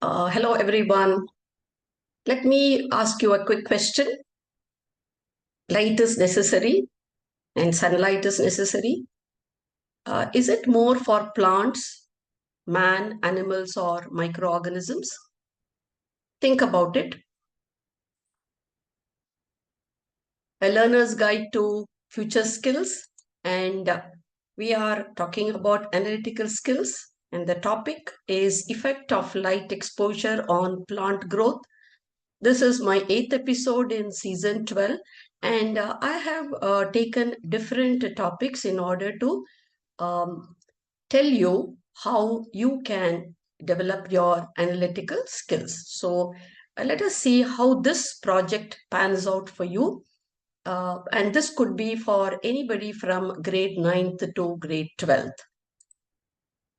Hello, everyone. Let me ask you a quick question. Light is necessary and sunlight is necessary. Is it more for plants, man, animals, or microorganisms? Think about it. A learner's guide to future skills, and we are talking about analytical skills. And the topic is effect of light exposure on plant growth. This is my 8th episode in season 12, and I have taken different topics in order to um, tell you how you can develop your analytical skills. So, let us see how this project pans out for you. And this could be for anybody from grade 9th to grade 12th.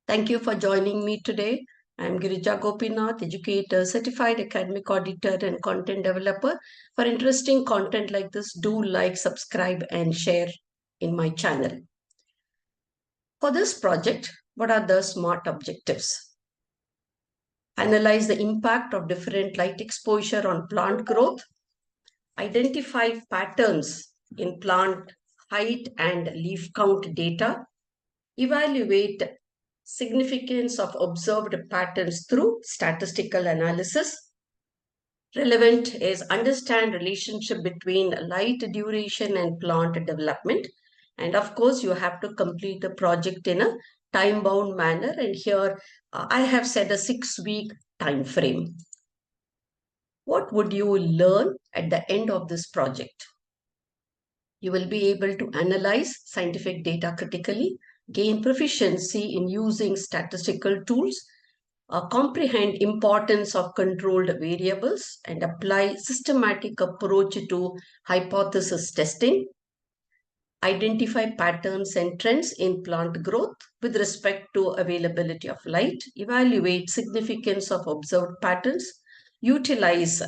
Thank you for joining me today. I'm Girija Gopinath, educator, certified academic auditor, and content developer. For interesting content like this, do like, subscribe, and share in my channel. For this project, what are the SMART objectives? Analyze the impact of different light exposure on plant growth. Identify patterns in plant height and leaf count data. Evaluate significance of observed patterns through statistical analysis. Relevant is understand relationship between light duration and plant development. And of course, you have to complete the project in a time-bound manner. And here I have set a 6-week time frame. What would you learn at the end of this project? You will be able to analyze scientific data critically, gain proficiency in using statistical tools, comprehend importance of controlled variables, and apply systematic approach to hypothesis testing. Identify patterns and trends in plant growth with respect to availability of light. Evaluate significance of observed patterns. Utilize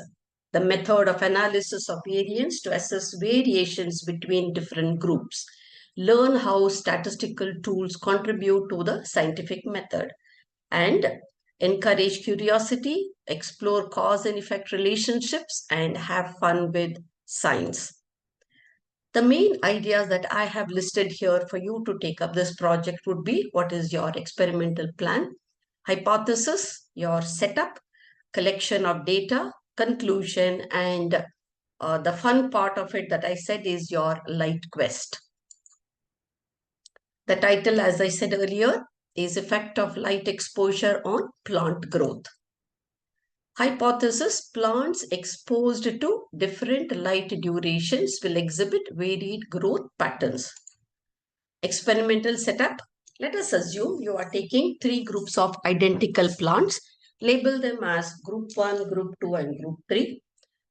the method of analysis of variance to assess variations between different groups. Learn how statistical tools contribute to the scientific method. And encourage curiosity, explore cause and effect relationships, and have fun with science. The main ideas that I have listed here for you to take up this project would be: what is your experimental plan, hypothesis, your setup, collection of data, conclusion, and the fun part of it that I said is your light quest. The title, as I said earlier, is Effect of Light Exposure on Plant Growth. Hypothesis: plants exposed to different light durations will exhibit varied growth patterns. Experimental setup: let us assume you are taking 3 groups of identical plants, label them as group 1, group 2, and group 3,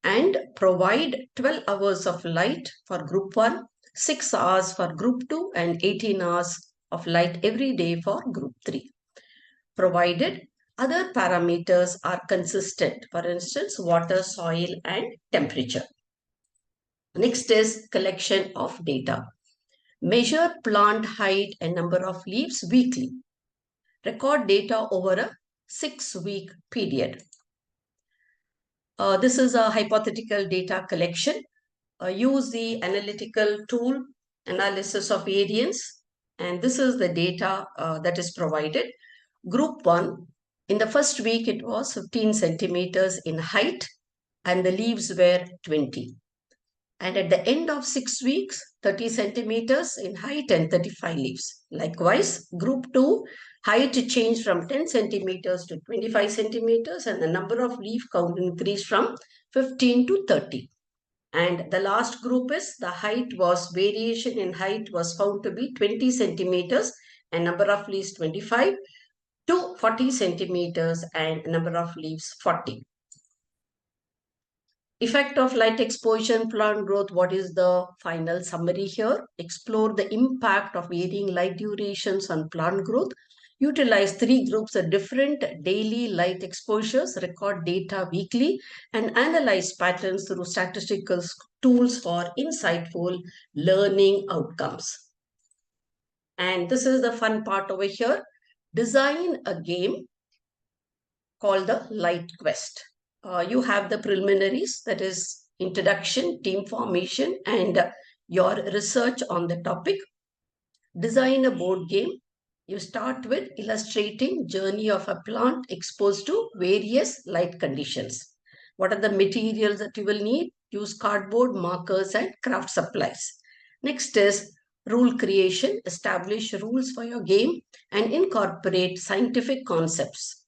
and provide 12 hours of light for group 1, 6 hours for group 2, and 18 hours of light every day for group 3. Provided other parameters are consistent, for instance, water, soil, and temperature. Next is collection of data. Measure plant height and number of leaves weekly. Record data over a 6-week period. This is a hypothetical data collection. Use the analytical tool, analysis of variance, and this is the data that is provided. Group 1, in the first week, it was 15 centimeters in height, and the leaves were 20. And at the end of 6 weeks, 30 centimeters in height and 35 leaves. Likewise, group 2, height changed from 10 centimeters to 25 centimeters, and the number of leaf count increased from 15 to 30. And the last group is the variation in height was found to be 20 centimeters and number of leaves 25 to 40 centimeters and number of leaves 40. Effect of light exposure on plant growth. What is the final summary here? Explore the impact of varying light durations on plant growth. Utilize 3 groups of different daily light exposures, record data weekly, and analyze patterns through statistical tools for insightful learning outcomes. And this is the fun part over here. Design a game called the light quest. You have the preliminaries, that is introduction, team formation, and your research on the topic. Design a board game. You start with illustrating journey of a plant exposed to various light conditions. What are the materials that you will need? Use cardboard, markers, and craft supplies. Next is rule creation. Establish rules for your game and incorporate scientific concepts.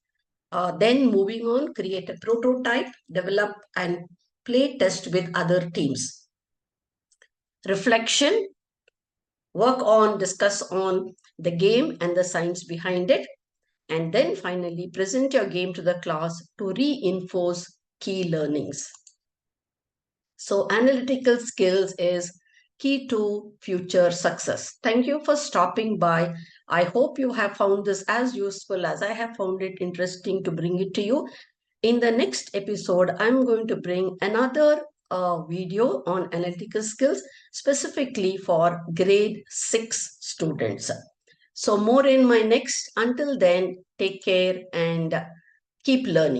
Then moving on, create a prototype, develop and play test with other teams. Reflection, work on, discuss on the game and the science behind it. And then finally, present your game to the class to reinforce key learnings. So analytical skills is key to future success. Thank you for stopping by. I hope you have found this as useful as I have found it interesting to bring it to you. In the next episode, I'm going to bring another video on analytical skills specifically for grade 6 students. So more in my next. Until then, take care and keep learning.